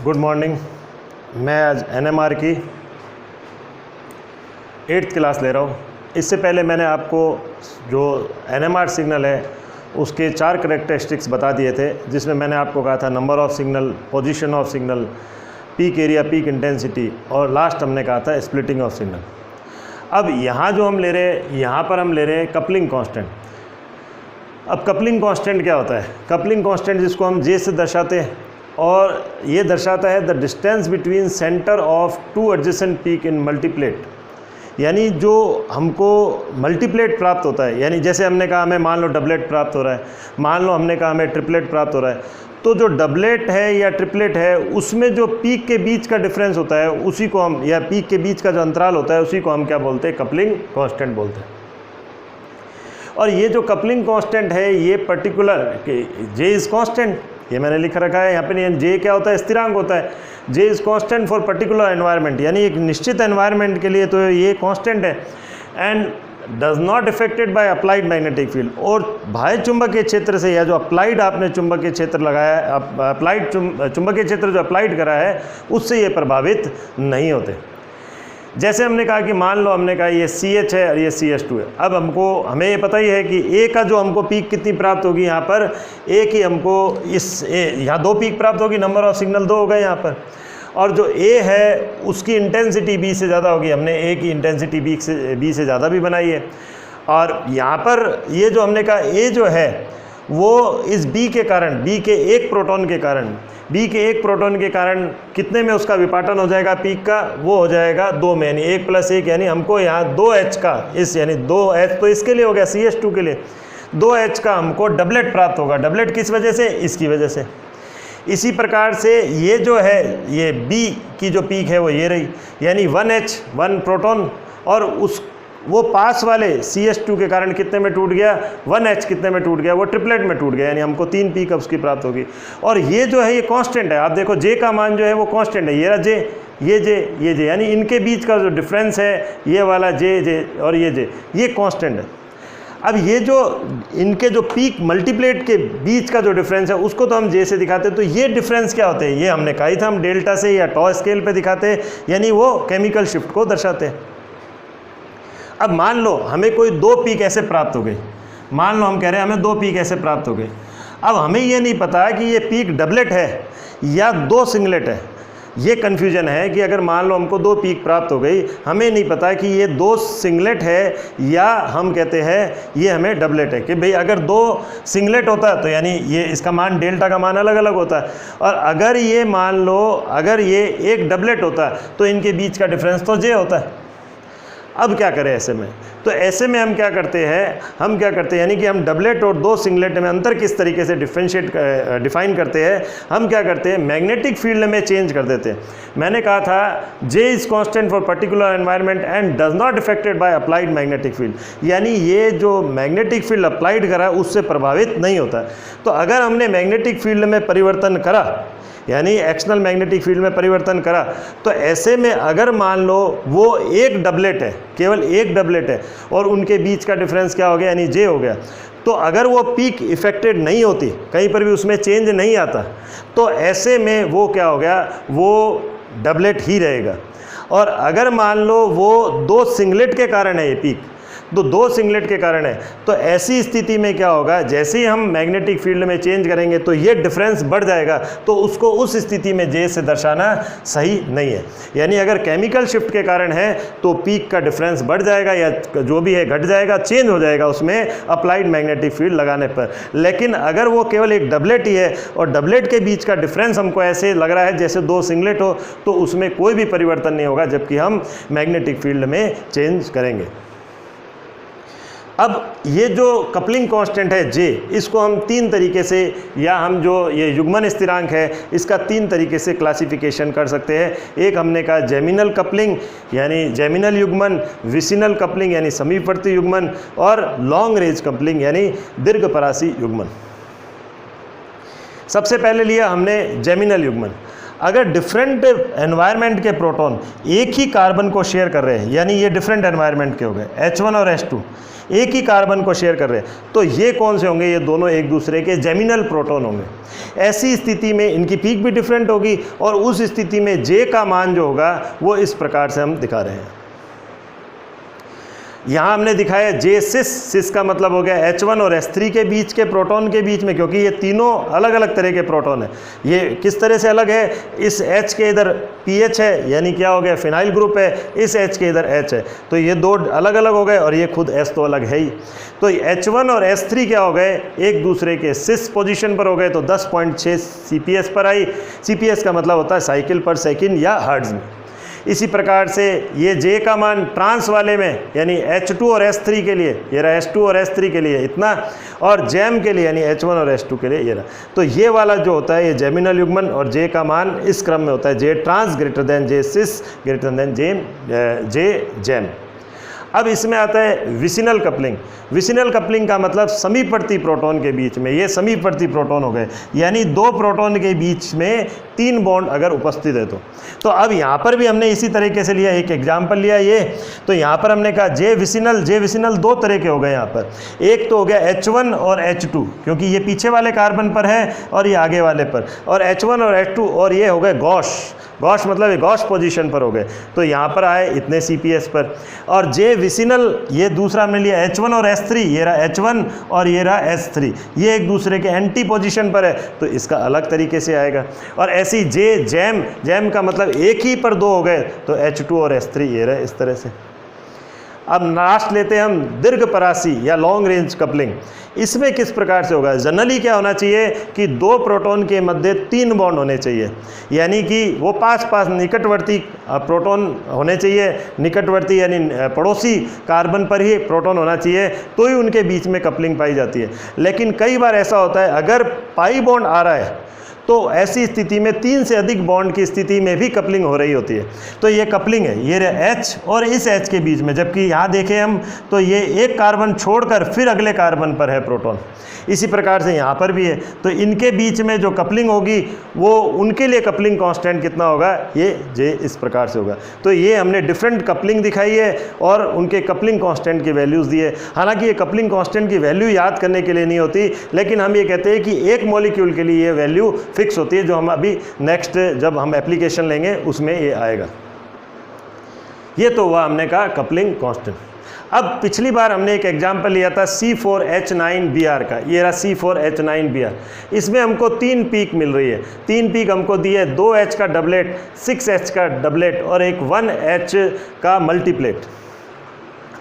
Good morning. मैं आज NMR की 8th क्लास ले रहा हूँ। इससे पहले मैंने आपको जो एनएमआर सिग्नल है उसके 4 करेक्टरिस्टिक्स बता दिए थे, जिसमें मैंने आपको कहा था number of signal, position of signal, peak area, peak intensity, और लास्ट हमने कहा था स्प्लिटिंग ऑफ सिग्नल। अब यहाँ जो हम ले रहे हैं, यहाँ पर हम ले रहे हैं कपलिंग कांस्टेंट। अब कपलिंग कांस्टेंट क्या होता है? कपलिंग कांस्टेंट जिसको हम जे से दर्शाते हैं, और ये दर्शाता है the distance between centre of 2 adjacent peak in multiplet. यानी जो हमको मल्टीप्लेट प्राप्त होता है, यानी जैसे हमने कहा हमें मान लो डबलेट प्राप्त हो रहा है, मान लो हमने कहा हमें ट्रिपलेट प्राप्त हो रहा है, तो जो डबलेट है या ट्रिपलेट है उसमें जो पीक के बीच का डिफरेंस होता है उसी को हम, या पीक के बीच का जो अंतराल होता है उसी को हम क्या बोलते हैं? कपलिंग कांस्टेंट बोलते हैं। और ये जो कपलिंग कांस्टेंट है ये पर्टिकुलर जे इज़ कांस्टेंट, ये मैंने लिख रखा है यहाँ पे। जे क्या होता है? स्थिरांक होता है। J is constant for particular environment, यानी एक निश्चित एनवायरनमेंट के लिए तो ये कांस्टेंट है। And does not affected by applied magnetic field, और बाह्य चुंबकीय क्षेत्र से, या जो अप्लाइड आपने चुंबकीय क्षेत्र लगाया है, अप्लाइड चुंबकीय क्षेत्र जो अप्लाइड करा है उससे ये प्रभावित नहीं होते। जैसे हमने कहा कि मान लो हमने कहा ये CH है और ये CH2 है। अब हमें ये पता ही है कि A का जो हमको पीक कितनी प्राप्त होगी, यहाँ पर A की हमको यहाँ 2 पीक प्राप्त होगी, नंबर ऑफ सिग्नल 2 हो गए यहाँ पर। और जो A है उसकी इंटेंसिटी B से ज़्यादा होगी, हमने A की इंटेंसिटी B से ज़्यादा भी बनाई है। और यहाँ पर ये जो हमने कहा A जो है वो इस B के कारण, B के 1 प्रोटॉन के कारण, B के 1 प्रोटॉन के कारण कितने में उसका विपाटन हो जाएगा पीक का? वो हो जाएगा 2 में, यानी 1 + 1, यानी हमको यहाँ 2H का, यानी 2H तो इसके लिए हो गया CH2 के लिए, 2H का हमको डबलेट प्राप्त होगा। डबलेट किस वजह से? इसकी वजह से। इसी प्रकार से ये जो है, ये B की जो पीक है वो ये रही, यानी 1H 1 प्रोटॉन, और वो पास वाले CH2 के कारण कितने में टूट गया? 1H कितने में टूट गया? वो ट्रिपलेट में टूट गया, यानी हमको 3 पीक अब उसकी प्राप्त होगी। और ये जो है ये कांस्टेंट है। आप देखो J का मान जो है वो कांस्टेंट है, ये रहा J, ये J, यानी इनके बीच का जो डिफरेंस है ये वाला J और ये J, ये कांस्टेंट है। अब ये जो इनके जो पीक मल्टीप्लेट के बीच का जो डिफरेंस है उसको तो हम J से दिखाते हैं। तो ये डिफरेंस क्या होते हैं? ये हमने कहा ही था, हम डेल्टा से या टॉ स्केल पे दिखाते हैं, यानी वो केमिकल शिफ्ट को दर्शाते हैं। अब मान लो हमें कोई 2 पीक ऐसे प्राप्त हो गई, मान लो हम कह रहे हैं हमें 2 पीक ऐसे प्राप्त हो गई। अब हमें ये नहीं पता कि ये पीक डबलेट है या 2 सिंगलेट है। ये कन्फ्यूजन है कि अगर मान लो हमको 2 पीक प्राप्त हो गई, हमें नहीं पता कि ये 2 सिंगलेट है या हम कहते हैं ये हमें डबलेट है। कि भाई अगर 2 सिंगलेट होता है तो यानी ये इसका मान, डेल्टा का मान अलग अलग होता है, और अगर ये मान लो अगर ये एक डबलेट होता है तो इनके बीच का डिफरेंस तो J होता है। अब क्या करें ऐसे में? तो ऐसे में हम क्या करते हैं, यानी कि हम डबलेट और 2 सिंगलेट में अंतर किस तरीके से डिफाइन करते हैं, हम क्या करते हैं? मैग्नेटिक फील्ड में चेंज कर देते हैं। मैंने कहा था J is constant for particular environment and does not affected by applied magnetic field, यानी ये जो मैग्नेटिक फील्ड अप्लाइड करा उससे प्रभावित नहीं होता। तो अगर हमने मैग्नेटिक फील्ड में परिवर्तन करा, यानी एक्सटर्नल मैग्नेटिक फील्ड में परिवर्तन करा, तो ऐसे में अगर मान लो वो एक डबलेट है, केवल एक डबलेट है, और उनके बीच का डिफरेंस क्या हो गया? यानी J हो गया। तो अगर वो पीक इफेक्टेड नहीं होती, कहीं पर भी उसमें चेंज नहीं आता, तो ऐसे में वो क्या हो गया? वो डबलेट ही रहेगा। और अगर मान लो वो 2 सिंगलेट के कारण है ये पीक, तो 2 सिंगलेट के कारण है, तो ऐसी स्थिति में क्या होगा? जैसे ही हम मैग्नेटिक फील्ड में चेंज करेंगे तो ये डिफरेंस बढ़ जाएगा, तो उसको उस स्थिति में J से दर्शाना सही नहीं है। यानी अगर केमिकल शिफ्ट के कारण है तो पीक का डिफरेंस बढ़ जाएगा, या जो भी है घट जाएगा, चेंज हो जाएगा उसमें अप्लाइड मैग्नेटिक फील्ड लगाने पर। लेकिन अगर वो केवल एक डबलेट ही है और डबलेट के बीच का डिफरेंस हमको ऐसे लग रहा है जैसे 2 सिंगलेट हो, तो उसमें कोई भी परिवर्तन नहीं होगा, जबकि हम मैग्नेटिक फील्ड में चेंज करेंगे। अब ये जो कपलिंग कांस्टेंट है J, इसको हम 3 तरीके से, या हम जो ये युग्मन स्थिरांक है इसका 3 तरीके से क्लासिफिकेशन कर सकते हैं। एक हमने कहा जेमिनल कपलिंग यानी जेमिनल युग्मन, विसिनल कपलिंग यानी समीपवर्ती युग्मन, और लॉन्ग रेंज कपलिंग यानी दीर्घपरासी युग्मन। सबसे पहले लिया हमने जेमिनल युग्मन। अगर डिफरेंट एनवायरनमेंट के प्रोटॉन एक ही कार्बन को शेयर कर रहे हैं, यानी ये डिफरेंट एनवायरनमेंट के हो गए, H1 और H2 एक ही कार्बन को शेयर कर रहे हैं, तो ये कौन से होंगे? ये दोनों एक दूसरे के जेमिनल प्रोटॉन होंगे। ऐसी स्थिति में इनकी पीक भी डिफरेंट होगी और उस स्थिति में J का मान जो होगा वो इस प्रकार से हम दिखा रहे हैं। यहाँ हमने दिखाया J सिस का मतलब हो गया H1 और H3 के बीच के प्रोटॉन के बीच में, क्योंकि ये तीनों अलग अलग तरह के प्रोटॉन है। ये किस तरह से अलग है? इस H के इधर PH है, यानी क्या हो गया? फिनाइल ग्रुप है, इस H के इधर H है, तो ये दो अलग अलग हो गए और ये खुद S तो अलग है ही। तो H1 और H3 क्या हो गए? एक दूसरे के सिस पोजीशन पर हो गए, तो 10.6 CPS पर आई। CPS का मतलब होता है साइकिल पर सेकंड या हर्ट्ज में। इसी प्रकार से ये J का मान ट्रांस वाले में, यानी H2 और H3 के लिए ये रहा, H2 और H3 के लिए इतना, और जैम के लिए यानी H1 और H2 के लिए ये रहा। तो ये वाला जो होता है ये जेमिनल युग्मन, और J का मान इस क्रम में होता है, J trans greater than J cis greater than J gem. अब इसमें आता है विसिनल कपलिंग। विसिनल कपलिंग का मतलब समीपवर्ती प्रोटॉन के बीच में, ये समीपवर्ती प्रोटॉन हो गए, यानी दो प्रोटॉन के बीच में 3 बॉन्ड अगर उपस्थित है तो अब यहाँ पर भी हमने इसी तरीके से लिया, एक एग्जाम्पल लिया ये। तो यहाँ पर हमने कहा J विसिनल 2 तरह के हो गए यहाँ पर। एक तो हो गया H1 और H2, क्योंकि ये पीछे वाले कार्बन पर है और ये आगे वाले पर, और H1 और H2, और ये हो गए गॉश मतलब ये गॉश पोजीशन पर हो गए, तो यहाँ पर आए इतने CPS पर। और J विसिनल ये दूसरा हमने लिया H1 और H3, ये रहा H1 और ये रहा H3, ये एक दूसरे के एंटी पोजीशन पर है, तो इसका अलग तरीके से आएगा। और ऐसी J जैम का मतलब एक ही पर 2 हो गए, तो H2 और H3 ये रहे इस तरह से। अब लास्ट लेते हैं हम दीर्घपरासी या लॉन्ग रेंज कपलिंग। इसमें किस प्रकार से होगा? जनरली क्या होना चाहिए कि 2 प्रोटॉन के मध्य 3 बॉन्ड होने चाहिए, यानी कि वो पास निकटवर्ती प्रोटॉन होने चाहिए, निकटवर्ती यानी पड़ोसी कार्बन पर ही प्रोटॉन होना चाहिए, तो ही उनके बीच में कपलिंग पाई जाती है। लेकिन कई बार ऐसा होता है अगर पाई बॉन्ड आ रहा है तो ऐसी स्थिति में 3 से अधिक बॉन्ड की स्थिति में भी कपलिंग हो रही होती है, तो ये कपलिंग है, ये H और इस H के बीच में। जबकि यहाँ देखें हम तो ये एक कार्बन छोड़कर फिर अगले कार्बन पर है प्रोटॉन, इसी प्रकार से यहाँ पर भी है। तो इनके बीच में जो कपलिंग होगी वो उनके लिए कपलिंग कांस्टेंट कितना होगा? ये J इस प्रकार से होगा। तो ये हमने डिफरेंट कपलिंग दिखाई है और उनके कपलिंग कांस्टेंट की वैल्यूज़ दी है। हालांकि ये कपलिंग कांस्टेंट की वैल्यू याद करने के लिए नहीं होती, लेकिन हम ये कहते हैं कि एक मॉलिक्यूल के लिए ये वैल्यू फिक्स होती है, जो हम अभी नेक्स्ट जब हम एप्लीकेशन लेंगे उसमें ये आएगा। ये तो हुआ हमने कहा कपलिंग कांस्टेंट। अब पिछली बार हमने एक एग्जाम्पल लिया था C4H9Br का, ये रहा C4H9Br। इसमें हमको 3 पीक मिल रही है, 3 पीक हमको दी है, 2H का डबलेट, 6H का डबलेट और एक 1H का मल्टीप्लेट।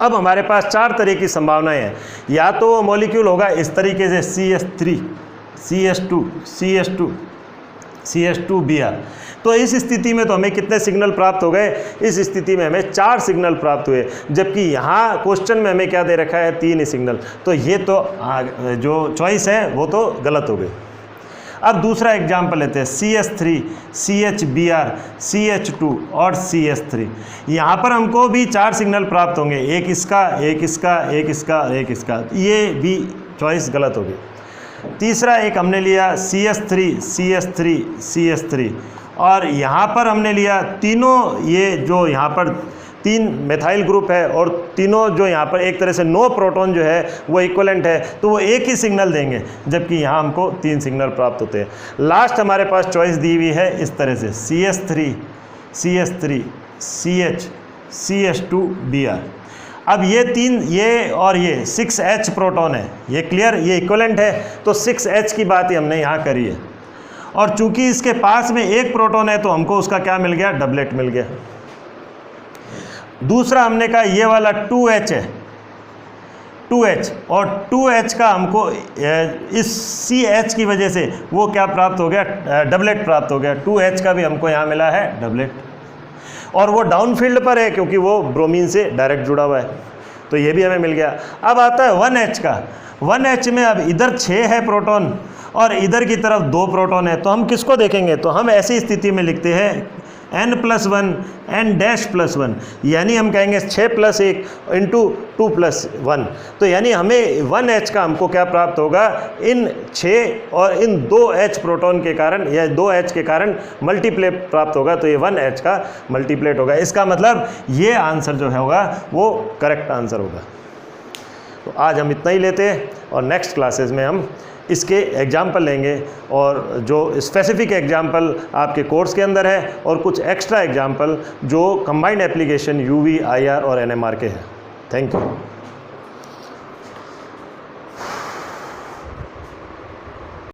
अब हमारे पास 4 तरह की संभावनाएं हैं। या तो वो मॉलिक्यूल होगा इस तरीके से CH3 CH2 CH2Br। तो इस स्थिति में तो हमें कितने सिग्नल प्राप्त हो गए? इस स्थिति में हमें 4 सिग्नल प्राप्त हुए, जबकि यहाँ क्वेश्चन में हमें क्या दे रखा है? 3 ही सिग्नल। तो ये तो जो चॉइस है वो तो गलत हो गई। अब दूसरा एग्जाम्पल लेते हैं CH3 CHBr CH2 और CH3। यहाँ पर हमको भी 4 सिग्नल प्राप्त होंगे, एक इसका, एक इसका, एक इसका, एक इसका, ये भी चॉइस गलत हो गई। तीसरा एक हमने लिया CH3 और यहाँ पर हमने लिया तीनों, ये जो यहाँ पर 3 मेथाइल ग्रुप है और तीनों जो यहाँ पर एक तरह से 9 प्रोटॉन जो है वो इक्वलेंट है, तो वो एक ही सिग्नल देंगे, जबकि यहाँ हमको 3 सिग्नल प्राप्त होते हैं। लास्ट हमारे पास चॉइस दी हुई है इस तरह से CH3 CH CH2Br। अब ये 3, ये और ये 6H प्रोटॉन है, ये क्लियर, ये इक्वलेंट है, तो 6H की बात ही हमने यहाँ करी है। और चूंकि इसके पास में एक प्रोटॉन है तो हमको उसका क्या मिल गया? डबलेट मिल गया। दूसरा हमने कहा ये वाला 2H है, 2H, और 2H का हमको इस CH की वजह से वो क्या प्राप्त हो गया? डबलेट प्राप्त हो गया। 2H का भी हमको यहाँ मिला है डबलेट, और वो डाउनफील्ड पर है क्योंकि वो ब्रोमीन से डायरेक्ट जुड़ा हुआ है, तो ये भी हमें मिल गया। अब आता है 1H का। 1H में अब इधर 6 है प्रोटॉन और इधर की तरफ 2 प्रोटॉन है, तो हम किसको देखेंगे? तो हम ऐसी स्थिति में लिखते हैं n+1 n-+1, यानी हम कहेंगे 6 + 1 इंटू 2 + 1, तो यानी हमें 1H का हमको क्या प्राप्त होगा, इन 6 और इन 2H प्रोटॉन के कारण या 2H के कारण मल्टीप्लेट प्राप्त होगा, तो ये 1H का मल्टीप्लेट होगा। इसका मतलब ये आंसर जो होगा वो करेक्ट आंसर होगा। तो आज हम इतना ही लेते हैं और नेक्स्ट क्लासेस में हम इसके एग्जाम्पल लेंगे और जो स्पेसिफिक एग्जाम्पल आपके कोर्स के अंदर है और कुछ एक्स्ट्रा एग्जाम्पल जो कंबाइंड एप्लीकेशन UV, IR और NMR के हैं। Thank you.